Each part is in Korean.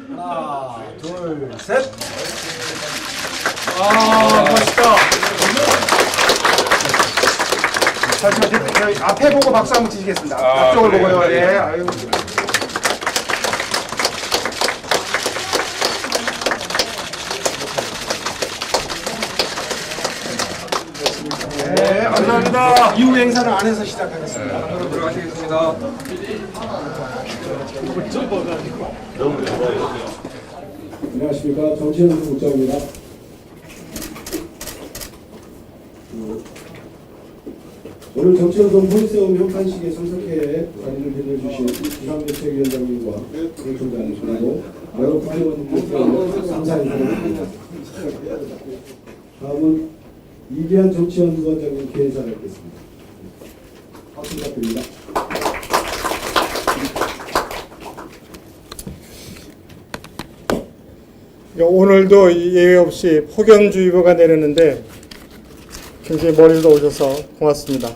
하나, 둘, 셋. 멋있다. 잠시만, 저희 앞에 보고 박수 한번 치시겠습니다. 앞쪽을 그래요? 보고요. 네. 예. 아유. 네, 감사합니다. 이후 행사는 안에서 시작하겠습니다. 들어가시겠습니다. 안녕하십니까. 정치연수 국장입니다. 오늘 정치연수 홀세움 협판식에 참석해 자리를 빛내주신 비상대책위원장님과 대총장님 그리고 여러 국회의원님께서 감사 인사를 드립니다. 다음은 이기한 정치연수원장님께 인사를 뵙겠습니다. 박수 부탁드립니다. 오늘도 예외 없이 폭염주의보가 내리는데 굉장히 멀리도 오셔서 고맙습니다.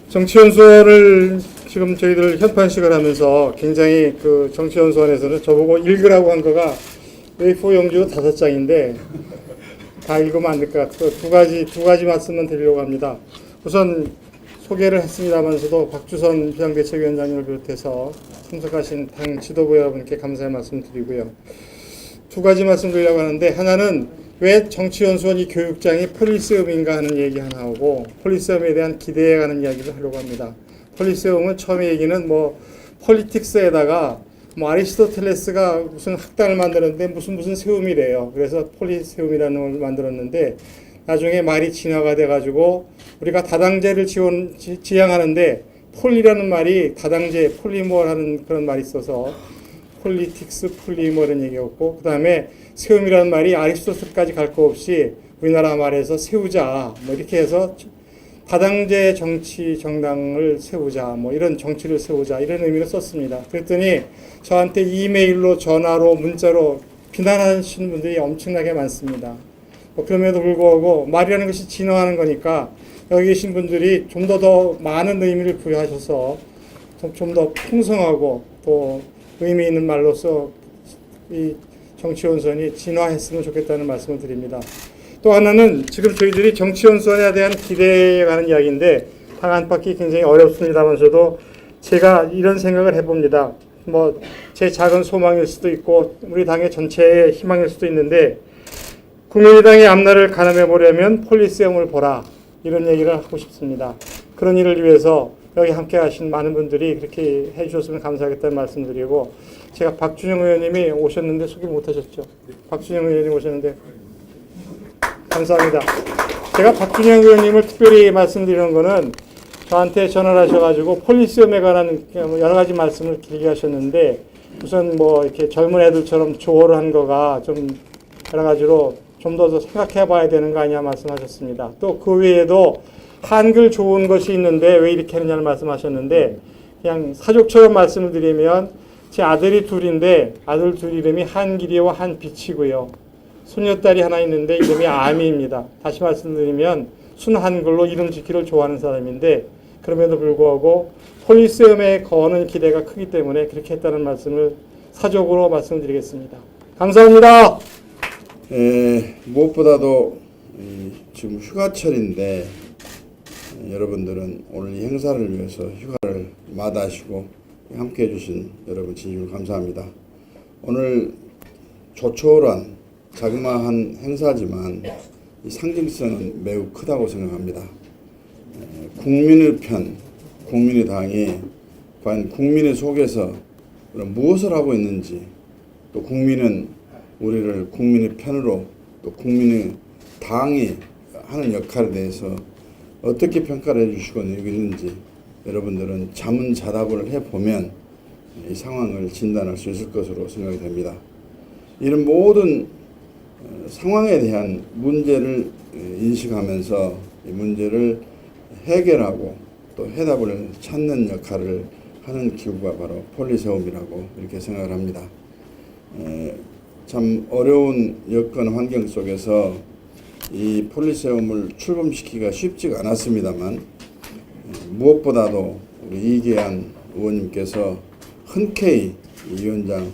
정치연수원을 지금 저희들 현판식을 하면서 굉장히 그 정치연수원에서는 저보고 읽으라고 한 거가 A4 용지로 5장인데 다 읽으면 안 될 것 같아서 두 가지 말씀만 드리려고 합니다. 우선 소개를 했습니다만서도 박주선 비상대책위원장님을 비롯해서 참석하신 당 지도부 여러분께 감사의 말씀 드리고요. 두 가지 말씀 드리려고 하는데, 하나는 왜 정치연수원이 교육장이 폴리세움인가 하는 얘기 하나 하고, 폴리세움에 대한 기대에 관한 이야기를 하려고 합니다. 폴리세움은 처음에 얘기는 폴리틱스에다가 아리스토텔레스가 무슨 학당을 만들었는데 무슨 세움이래요. 그래서 폴리세움이라는 걸 만들었는데, 나중에 말이 진화가 돼가지고 우리가 다당제를 지향하는데 폴리라는 말이 다당제, 폴리모라는 그런 말이 있어서 폴리틱스, 폴리모 이런 얘기였고, 그 다음에 세움이라는 말이 아리스토텔까지 갈 거 없이 우리나라 말에서 세우자 이렇게 해서 다당제 정치 정당을 세우자 이런 정치를 세우자 이런 의미로 썼습니다. 그랬더니 저한테 이메일로 전화로 문자로 비난하시는 분들이 엄청나게 많습니다. 그럼에도 불구하고 말이라는 것이 진화하는 거니까 여기 계신 분들이 좀 더 많은 의미를 부여하셔서 좀 더 풍성하고 또 의미 있는 말로서 이 정치연수원이 진화했으면 좋겠다는 말씀을 드립니다. 또 하나는 지금 저희들이 정치연수원에 대한 기대에 관한 이야기인데 당 안팎이 굉장히 어렵습니다만서도 제가 이런 생각을 해봅니다. 제 작은 소망일 수도 있고 우리 당의 전체의 희망일 수도 있는데, 국민의당의 앞날을 가늠해 보려면 폴리세움을 보라, 이런 얘기를 하고 싶습니다. 그런 일을 위해서 여기 함께 하신 많은 분들이 그렇게 해주셨으면 감사하겠다는 말씀드리고, 제가 박준영 의원님이 오셨는데 소개 못하셨죠? 박준영 의원님 오셨는데 감사합니다. 제가 박준영 의원님을 특별히 말씀드리는 거는, 저한테 전화를 하셔가지고 폴리세움에 관한 여러 가지 말씀을 길게 하셨는데, 우선 이렇게 젊은 애들처럼 조어를 한 거가 좀 여러 가지로 좀 더 생각해 봐야 되는 거 아니냐 말씀하셨습니다. 또 그 외에도 한글 좋은 것이 있는데 왜 이렇게 하느냐는 말씀하셨는데, 그냥 사족처럼 말씀을 드리면 제 아들이 둘인데 아들 둘 이름이 한길이와 한빛이고요. 손녀딸이 하나 있는데 이름이 아미입니다. 다시 말씀드리면 순한글로 이름 짓기를 좋아하는 사람인데, 그럼에도 불구하고 폴리세움에 거는 기대가 크기 때문에 그렇게 했다는 말씀을 사족으로 말씀드리겠습니다. 감사합니다. 무엇보다도 지금 휴가철인데 여러분들은 오늘 이 행사를 위해서 휴가를 마다하시고 함께 해주신 여러분 진심으로 감사합니다. 오늘 조촐한 자그마한 행사지만 이 상징성은 매우 크다고 생각합니다. 국민의 편, 국민의당이 과연 국민의 속에서 무엇을 하고 있는지, 또 국민은 우리를 국민의 편으로, 또 국민의 당이 하는 역할에 대해서 어떻게 평가를 해주시고 있는지 여러분들은 자문자답을 해보면 이 상황을 진단할 수 있을 것으로 생각이 됩니다. 이런 모든 상황에 대한 문제를 인식하면서 이 문제를 해결하고 또 해답을 찾는 역할을 하는 기구가 바로 폴리세움이라고 이렇게 생각을 합니다. 참 어려운 여건 환경 속에서 이 폴리세움을 출범시키기가 쉽지가 않았습니다만, 무엇보다도 우리 이계한 의원님께서 흔쾌히 이 위원장을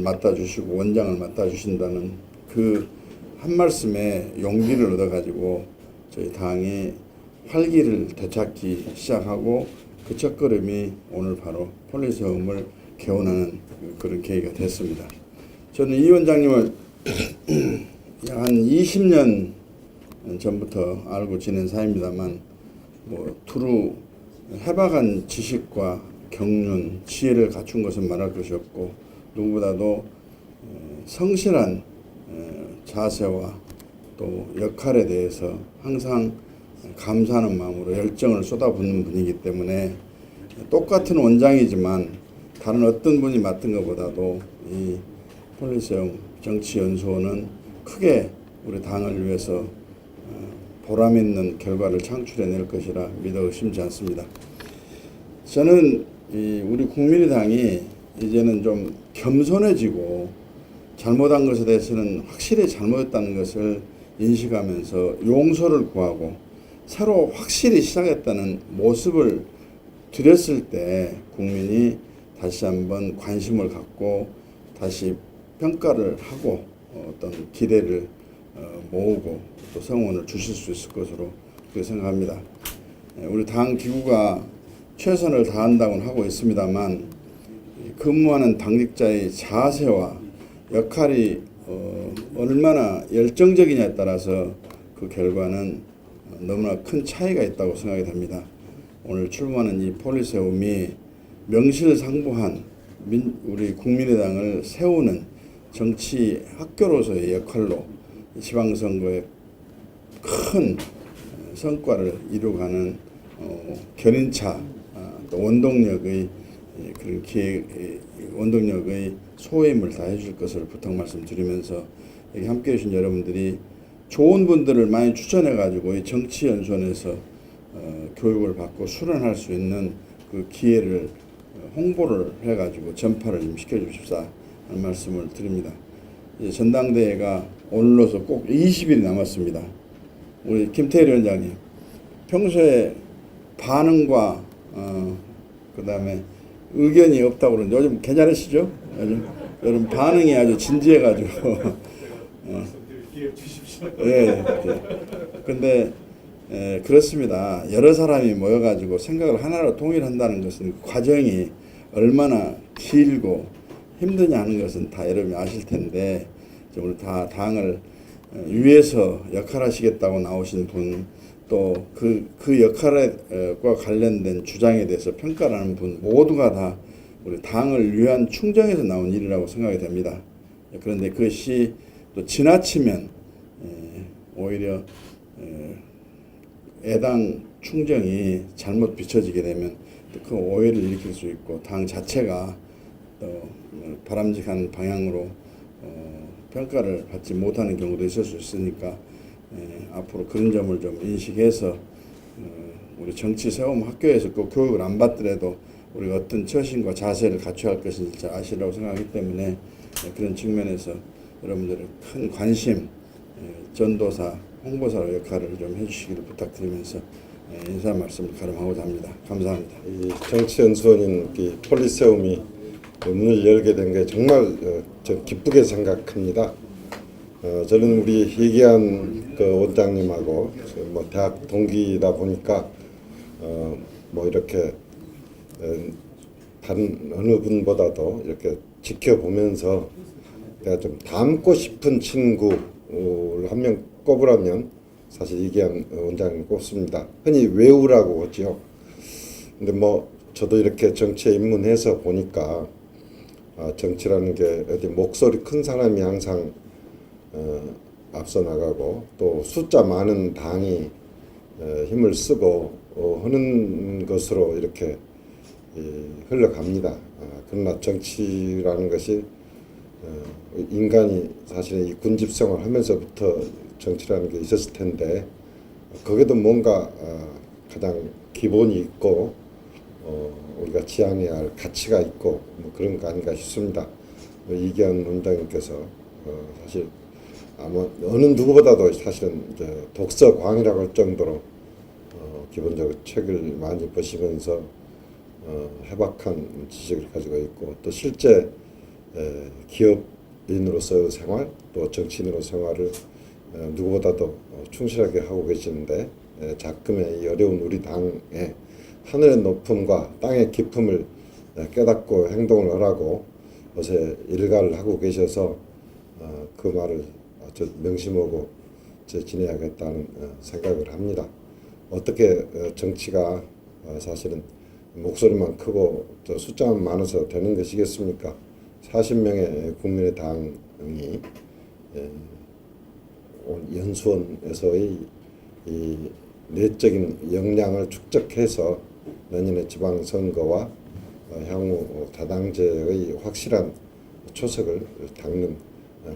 맡아주시고 원장을 맡아주신다는 그 한 말씀에 용기를 얻어가지고 저희 당이 활기를 되찾기 시작하고 그 첫걸음이 오늘 바로 폴리세움을 개원하는 그런 계기가 됐습니다. 저는 이 위원장님을 약 한 20년 전부터 알고 지낸 사이입니다만 두루 해박한 지식과 경륜, 지혜를 갖춘 것은 말할 것이 없고 누구보다도 성실한 자세와 또 역할에 대해서 항상 감사하는 마음으로 열정을 쏟아붓는 분이기 때문에 똑같은 원장이지만 다른 어떤 분이 맡은 것보다도 이 폴리세움 정치연수원은 크게 우리 당을 위해서 보람 있는 결과를 창출해낼 것이라 믿어 의심치 않습니다. 저는 우리 국민의당이 이제는 좀 겸손해지고 잘못한 것에 대해서는 확실히 잘못했다는 것을 인식하면서 용서를 구하고 새로 확실히 시작했다는 모습을 드렸을 때 국민이 다시 한번 관심을 갖고 다시 평가를 하고 어떤 기대를 모으고 또 성원을 주실 수 있을 것으로 그렇게 생각합니다. 우리 당 기구가 최선을 다한다고는 하고 있습니다만 근무하는 당직자의 자세와 역할이 얼마나 열정적이냐에 따라서 그 결과는 너무나 큰 차이가 있다고 생각이 됩니다. 오늘 출범하는 이 폴리세움이 명실상부한 우리 국민의당을 세우는 정치 학교로서의 역할로 지방선거에 큰 성과를 이루어가는 견인차 또 원동력의 그런 원동력의 소임을 다해 줄 것을 부탁 말씀드리면서 여기 함께 해주신 여러분들이 좋은 분들을 많이 추천해 가지고 이 정치연수원에서 교육을 받고 수련할 수 있는 그 기회를 홍보를 해 가지고 전파를 좀 시켜 주십사 하는 말씀을 드립니다. 이제 전당대회가 오늘로서 꼭 20일이 남았습니다. 우리 김태일 위원장님 평소에 반응과 그다음에 의견이 없다고 그러는데 요즘 괜찮으시죠? 요즘 반응이 아주 진지해가지고 예. 근데 그렇습니다. 여러 사람이 모여가지고 생각을 하나로 통일한다는 것은 그 과정이 얼마나 길고 힘드냐 하는 것은 다 여러분이 아실 텐데 우리 다 당을 위해서 역할하시겠다고 나오신 분 또 그 역할과 관련된 주장에 대해서 평가를 하는 분 모두가 다 우리 당을 위한 충정에서 나온 일이라고 생각이 됩니다. 그런데 그것이 또 지나치면 오히려 애당 충정이 잘못 비춰지게 되면 그 오해를 일으킬 수 있고 당 자체가 또 바람직한 방향으로 평가를 받지 못하는 경우도 있을 수 있으니까 앞으로 그런 점을 좀 인식해서 우리 정치 세움 학교에서 꼭 교육을 안 받더라도 우리가 어떤 처신과 자세를 갖춰야 할 것인지 잘 아시라고 생각하기 때문에 그런 측면에서 여러분들의 큰 관심, 전도사, 홍보사 역할을 좀 해주시기를 부탁드리면서 인사 말씀을 가름하고자 합니다. 감사합니다. 이 정치연수원인 이 폴리세움이 문을 열게 된 게 정말 저 기쁘게 생각합니다. 저는 우리 얘기한 그 원장님하고 뭐 대학 동기다 보니까 뭐 이렇게 다른 어느 분보다도 이렇게 지켜보면서 내가 좀 닮고 싶은 친구를 한 명 꼽으라면 사실 이기한 원장님 꼽습니다. 흔히 외우라고 하죠. 근데 뭐 저도 이렇게 정치에 입문해서 보니까 정치라는 게 어디 목소리 큰 사람이 항상 앞서 나가고 또 숫자 많은 당이 힘을 쓰고 하는 것으로 이렇게 흘러갑니다. 그러나 정치라는 것이 인간이 사실은 이 군집생활 하면서부터 정치라는 게 있었을 텐데 거기도 뭔가 가장 기본이 있고 우리가 지향해야 할 가치가 있고 뭐 그런 거 아닌가 싶습니다. 이기현 원장님께서 사실 아마 어느 누구보다도 사실은 독서광이라고 할 정도로 기본적으로 책을 많이 보시면서 해박한 지식을 가지고 있고 또 실제 기업인으로서의 생활 또 정치인으로 생활을 누구보다도 충실하게 하고 계시는데 작금의 이 어려운 우리 당의 하늘의 높음과 땅의 깊음을 깨닫고 행동을 하라고 어제 일가를 하고 계셔서 그 말을 아주 명심하고 지내야겠다는 생각을 합니다. 어떻게 정치가 사실은 목소리만 크고 숫자만 많아서 되는 것이겠습니까? 40명의 국민의당이 연수원에서의 이 내적인 역량을 축적해서 내년의 지방선거와 향후 다당제의 확실한 초석을 닦는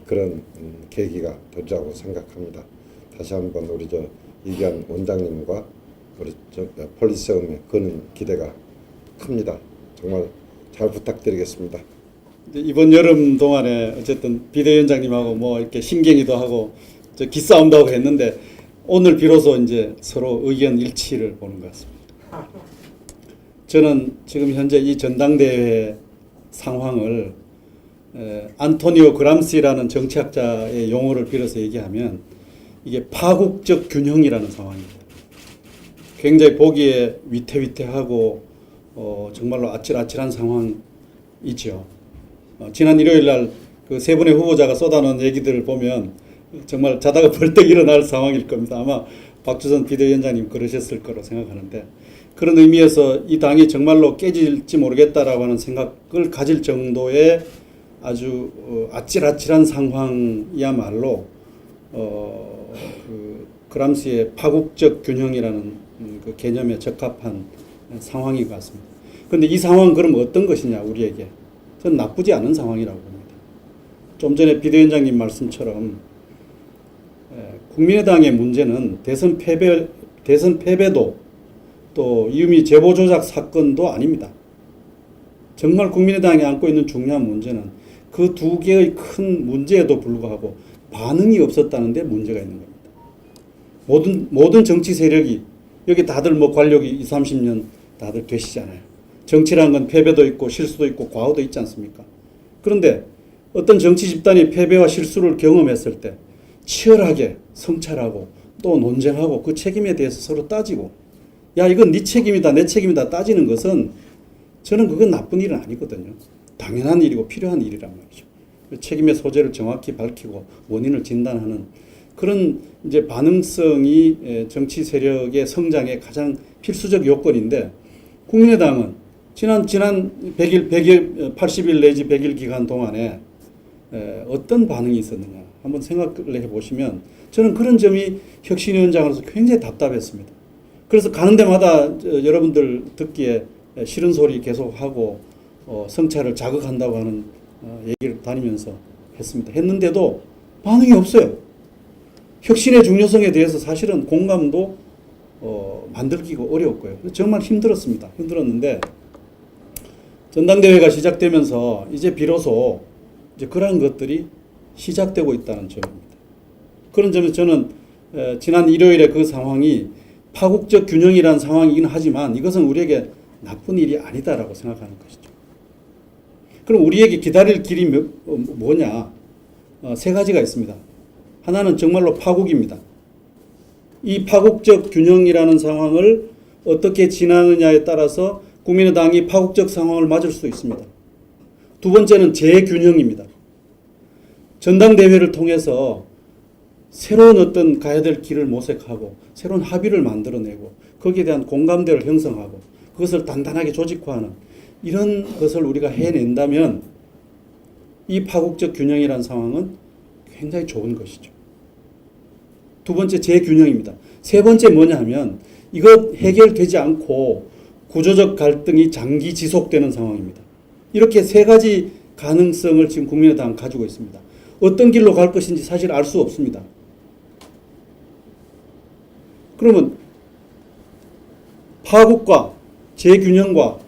그런 계기가 되리라고 생각합니다. 다시 한번 우리 이기한 원장님과 우리 폴리세움에 거는 기대가 큽니다. 정말 잘 부탁드리겠습니다. 이번 여름 동안에 어쨌든 비대위원장님하고 뭐 이렇게 심경이도 하고 기싸움도 하고 했는데 오늘 비로소 이제 서로 의견 일치를 보는 것 같습니다. 저는 지금 현재 이 전당대회 상황을 안토니오 그람시라는 정치학자의 용어를 빌어서 얘기하면 이게 파국적 균형이라는 상황입니다. 굉장히 보기에 위태위태하고 정말로 아찔아찔한 상황이죠. 지난 일요일 날 그 세 분의 후보자가 쏟아놓은 얘기들을 보면 정말 자다가 벌떡 일어날 상황일 겁니다. 아마 박주선 비대위원장님 그러셨을 거로 생각하는데 그런 의미에서 이 당이 정말로 깨질지 모르겠다라고 하는 생각을 가질 정도의 아주 아찔아찔한 상황이야말로 그람시의 파국적 균형이라는 그 개념에 적합한 상황인 것 같습니다. 그런데 이 상황은 그럼 어떤 것이냐 우리에게 저는 나쁘지 않은 상황이라고 봅니다. 좀 전에 비대위원장님 말씀처럼 국민의당의 문제는 대선 패배도 또 이유미 제보 조작 사건도 아닙니다. 정말 국민의당이 안고 있는 중요한 문제는 그 두 개의 큰 문제에도 불구하고 반응이 없었다는 데 문제가 있는 겁니다. 모든 정치 세력이 여기 다들 뭐 관력이 20, 30년 다들 되시잖아요. 정치라는 건 패배도 있고 실수도 있고 과오도 있지 않습니까? 그런데 어떤 정치 집단이 패배와 실수를 경험했을 때 치열하게 성찰하고 또 논쟁하고 그 책임에 대해서 서로 따지고 야 이건 네 책임이다 내 책임이다 따지는 것은 저는 그건 나쁜 일은 아니거든요. 당연한 일이고 필요한 일이란 말이죠. 책임의 소재를 정확히 밝히고 원인을 진단하는 그런 이제 반응성이 정치 세력의 성장의 가장 필수적 요건인데 국민의당은 지난 100일, 80일 내지 100일 기간 동안에 어떤 반응이 있었느냐 한번 생각을 해보시면 저는 그런 점이 혁신위원장으로서 굉장히 답답했습니다. 그래서 가는 데마다 여러분들 듣기에 싫은 소리 계속하고 성찰을 자극한다고 하는 얘기를 다니면서 했는데도 반응이 없어요. 혁신의 중요성에 대해서 사실은 공감도 만들기가 어려웠고요. 정말 힘들었습니다. 힘들었는데 전당대회가 시작되면서 이제 비로소 이제 그러한 것들이 시작되고 있다는 점입니다. 그런 점에서 저는 지난 일요일에 그 상황이 파국적 균형이라는 상황이긴 하지만 이것은 우리에게 나쁜 일이 아니다라고 생각하는 것이죠. 그럼 우리에게 기다릴 길이 뭐냐? 세 가지가 있습니다. 하나는 정말로 파국입니다. 이 파국적 균형이라는 상황을 어떻게 지나느냐에 따라서 국민의당이 파국적 상황을 맞을 수 있습니다. 두 번째는 재균형입니다. 전당대회를 통해서 새로운 어떤 가야 될 길을 모색하고 새로운 합의를 만들어내고 거기에 대한 공감대를 형성하고 그것을 단단하게 조직화하는 이런 것을 우리가 해낸다면 이 파국적 균형이라는 상황은 굉장히 좋은 것이죠. 두 번째 재균형입니다. 세 번째 뭐냐 하면 이것 해결되지 않고 구조적 갈등이 장기 지속되는 상황입니다. 이렇게 세 가지 가능성을 지금 국민의당은 가지고 있습니다. 어떤 길로 갈 것인지 사실 알 수 없습니다. 그러면 파국과 재균형과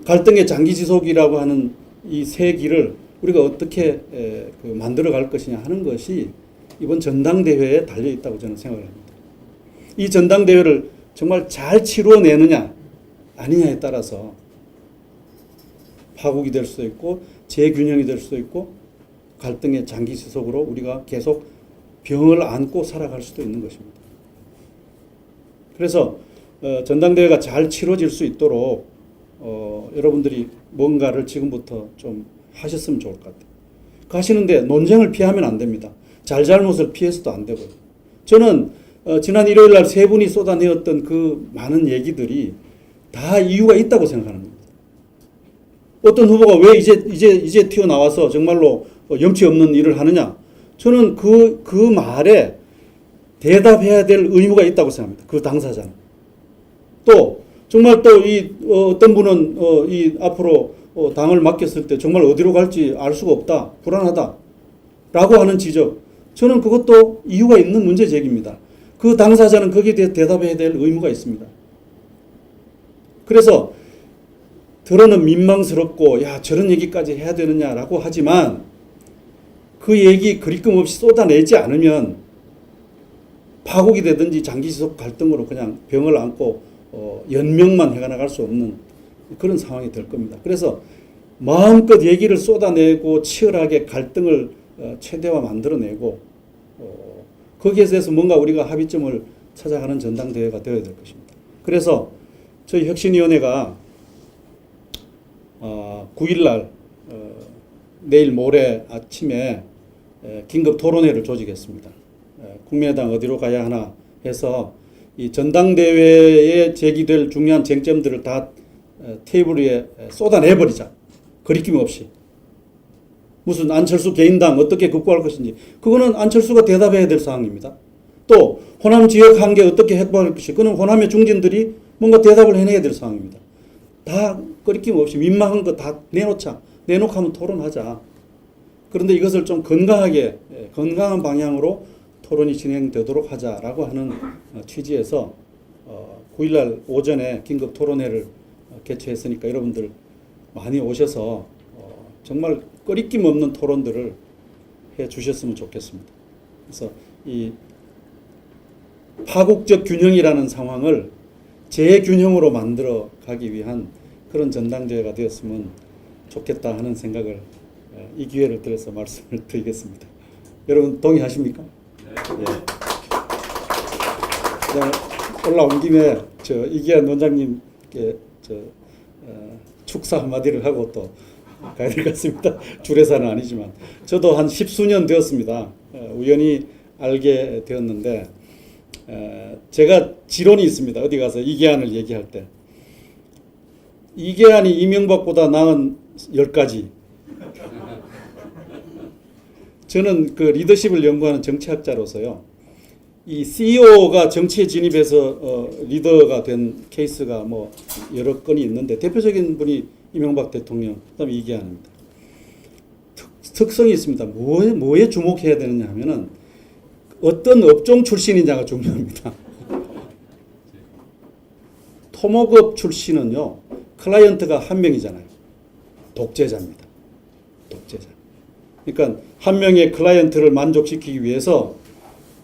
갈등의 장기 지속이라고 하는 이 세 길을 우리가 어떻게 만들어 갈 것이냐 하는 것이 이번 전당대회에 달려 있다고 저는 생각을 합니다. 이 전당대회를 정말 잘 치루어내느냐 아니냐에 따라서 파국이 될 수도 있고 재균형이 될 수도 있고 갈등의 장기 지속으로 우리가 계속 병을 안고 살아갈 수도 있는 것입니다. 그래서 전당대회가 잘 치러질 수 있도록 여러분들이 뭔가를 지금부터 좀 하셨으면 좋을 것 같아요. 가시는데 논쟁을 피하면 안 됩니다. 잘잘못을 피해서도 안 되고요. 저는 지난 일요일 날 세 분이 쏟아내었던 그 많은 얘기들이 다 이유가 있다고 생각하는 겁니다. 어떤 후보가 왜 이제 튀어나와서 정말로 염치 없는 일을 하느냐? 저는 그 말에 대답해야 될 의무가 있다고 생각합니다. 그 당사자는. 또 정말 또 어떤 분은 이 앞으로 당을 맡겼을 때 정말 어디로 갈지 알 수가 없다, 불안하다라고 하는 지적. 저는 그것도 이유가 있는 문제 제기입니다. 그 당사자는 거기에 대해 대답해야 될 의무가 있습니다. 그래서 들어는 민망스럽고 야 저런 얘기까지 해야 되느냐라고 하지만 그 얘기 그리낌 없이 쏟아내지 않으면 파국이 되든지 장기지속 갈등으로 그냥 병을 안고 연명만 해나갈 수 없는 그런 상황이 될 겁니다. 그래서 마음껏 얘기를 쏟아내고 치열하게 갈등을 최대화 만들어내고 거기에 대해서 뭔가 우리가 합의점을 찾아가는 전당대회가 되어야 될 것입니다. 그래서 저희 혁신위원회가 9일날 내일 모레 아침에 긴급 토론회를 조직했습니다. 국민의당 어디로 가야 하나 해서 이 전당대회에 제기될 중요한 쟁점들을 다 테이블 위에 쏟아내버리자. 거리낌 없이. 무슨 안철수 개인당 어떻게 극복할 것인지 그거는 안철수가 대답해야 될 사항입니다. 또 호남 지역 한계 어떻게 해결할 것인지 그거는 호남의 중진들이 뭔가 대답을 해내야 될 사항입니다. 다 거리낌 없이 민망한 거 다 내놓자. 내놓고 한번 토론하자. 그런데 이것을 좀 건강한 방향으로 토론이 진행되도록 하자라고 하는 취지에서 9일날 오전에 긴급 토론회를 개최했으니까 여러분들 많이 오셔서 정말 꺼리낌 없는 토론들을 해 주셨으면 좋겠습니다. 그래서 이 파국적 균형이라는 상황을 재균형으로 만들어 가기 위한 그런 전당대회가 되었으면 좋겠다 하는 생각을 이 기회를 들어서 말씀을 드리겠습니다. 여러분 동의하십니까? 네. 올라온 김에 이기한 원장님께 축사 한마디를 하고 또 가야 될 것 같습니다. 주례사는 아니지만 저도 한 10수년 되었습니다. 우연히 알게 되었는데 제가 지론이 있습니다. 어디 가서 이계한을 얘기할 때 이계한이 이명박보다 나은 10가지. 저는 그 리더십을 연구하는 정치학자로서요. 이 CEO가 정치에 진입해서 리더가 된 케이스가 뭐 여러 건이 있는데 대표적인 분이 이명박 대통령, 그다음에 이계한입니다. 특성이 있습니다. 뭐에 주목해야 되느냐 하면은 어떤 업종 출신이냐가 중요합니다. 토목업 출신은요, 클라이언트가 한 명이잖아요. 독재자입니다. 독재자. 그러니까 한 명의 클라이언트를 만족시키기 위해서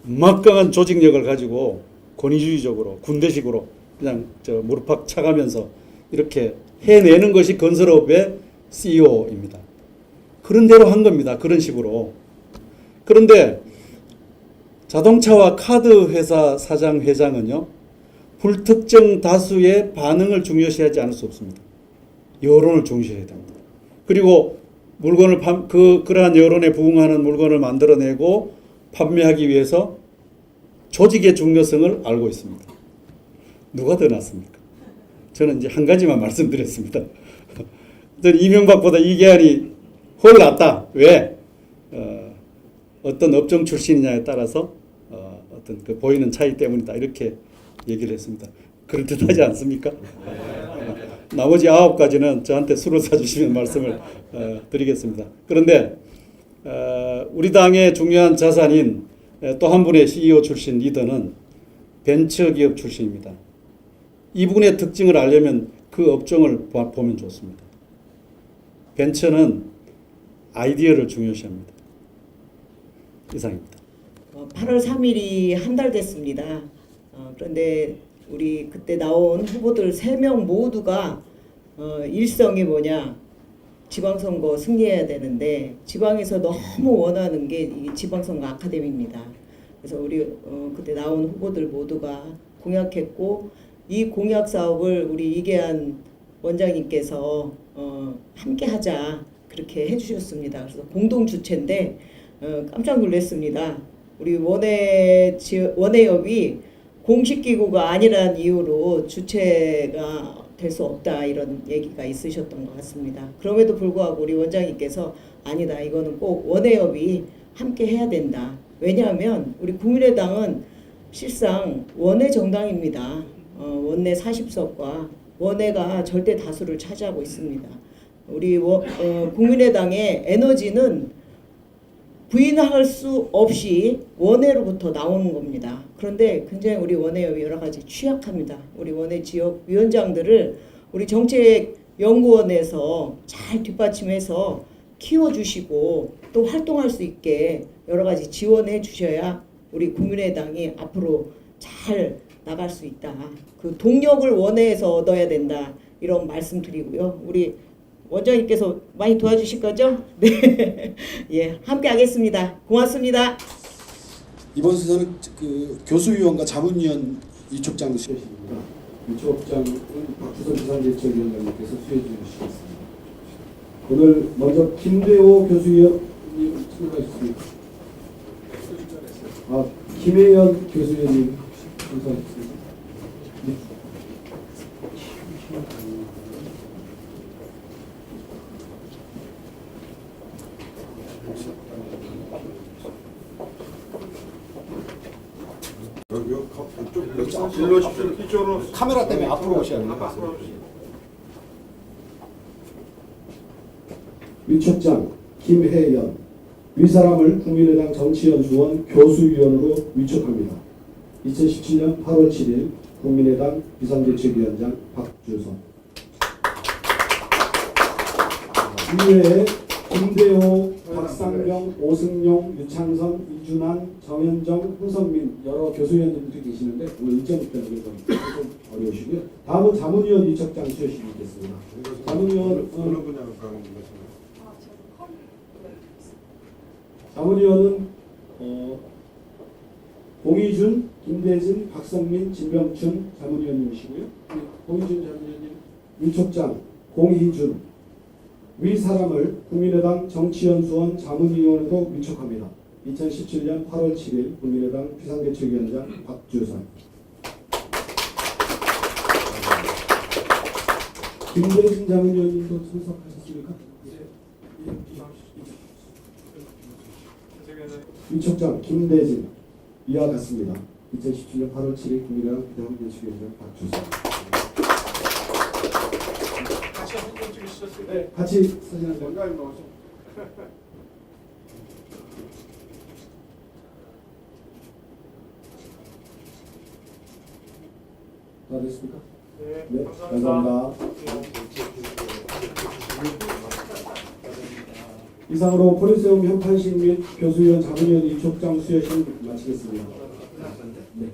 막강한 조직력을 가지고 권위주의적으로 군대식으로 그냥 무릎팍 차가면서 이렇게 해내는 것이 건설업의 CEO입니다. 그런 대로 한 겁니다. 그런 식으로. 그런데 자동차와 카드 회사 사장 회장은요, 불특정 다수의 반응을 중요시하지 않을 수 없습니다. 여론을 중시해야 됩니다. 그리고 물건을 그러한 여론에 부응하는 물건을 만들어내고 판매하기 위해서 조직의 중요성을 알고 있습니다. 누가 더 낫습니까? 저는 이제 한 가지만 말씀드렸습니다. 저는 이명박보다 이계한이 훨 낫다. 왜? 어떤 업종 출신이냐에 따라서 어떤 그 보이는 차이 때문이다. 이렇게 얘기를 했습니다. 그럴듯하지 않습니까? 나머지 9가지는 저한테 술을 사주시면 말씀을 드리겠습니다. 그런데 우리 당의 중요한 자산인 또 한 분의 CEO 출신 리더는 벤처기업 출신입니다. 이분의 특징을 알려면 그 업종을 보면 좋습니다. 벤처는 아이디어를 중요시합니다. 이상입니다. 8월 3일이 한 달 됐습니다. 그런데 우리 그때 나온 후보들 3명 모두가 일성이 뭐냐, 지방선거 승리해야 되는데 지방에서 너무 원하는 게 이 지방선거 아카데미입니다. 그래서 우리 그때 나온 후보들 모두가 공약했고, 이 공약 사업을 우리 이계한 원장님께서 함께 하자 그렇게 해주셨습니다. 그래서 공동 주체인데 깜짝 놀랐습니다. 우리 원외협이 공식 기구가 아니란 이유로 주체가 될 수 없다 이런 얘기가 있으셨던 것 같습니다. 그럼에도 불구하고 우리 원장님께서 아니다, 이거는 꼭 원외협이 함께 해야 된다. 왜냐하면 우리 국민의당은 실상 원외 정당입니다. 원내 40석과 원외가 절대 다수를 차지하고 있습니다. 우리 국민의당의 에너지는 부인할 수 없이 원외로부터 나오는 겁니다. 그런데 굉장히 우리 원외협이 여러 가지 취약합니다. 우리 원외 지역 위원장들을 우리 정책연구원에서 잘 뒷받침해서 키워주시고 또 활동할 수 있게 여러 가지 지원해 주셔야 우리 국민의당이 앞으로 잘 나갈 수 있다. 그 동력을 원외에서 얻어야 된다. 이런 말씀 드리고요. 우리 원장님께서 많이 도와주실 거죠? 네. 예, 함께 하겠습니다. 고맙습니다. 이번 순서는 그 교수위원과 자문위원 위촉장 수여식입니다. 위촉장은 박주선 비상대책위원장님께서 수여해 주시겠습니다. 오늘 먼저 김대호 교수위원님 참석하셨습니다. 김혜연 교수위원님 참석하셨습니다. 네. 이쪽으로 카메라 때문에 앞으로 오셔야 돼요. 위촉장 김혜연, 위사람을 국민의당 정치연수원 교수위원으로 위촉합니다. 2017년 8월 7일 국민의당 비상대책위원장 박주선. 이외에 김대호, 박상병, 오승용, 유창선, 이준환, 정현정, 홍성민 여러 교수위원님들이 계시는데 오늘 일정 때문에 좀 어려우시고요. 다음은 자문위원 위촉장 수여식이겠습니다. 자문위원은 공희준, 김대진, 박성민, 진병춘 자문위원님이시고요. 공희준 자문위원님, 위촉장 공희준, 위 사람을 국민의당 정치연수원 자문위원으로 위촉합니다. 2017년 8월 7일 국민의당 비상대책위원장 박주선. 김대진 자문위원님도 참석하셨습니까? 위촉장 김대진 이와 같습니다. 2017년 8월 7일 국민의당 비상대책위원장 박주선. 네, 같이 사진 한 장. 다 됐습니까? 네, 감사합니다. 이상으로 포리세움 현판식 및 교수위원 자문위원 위촉장 수여식 마치겠습니다. 네.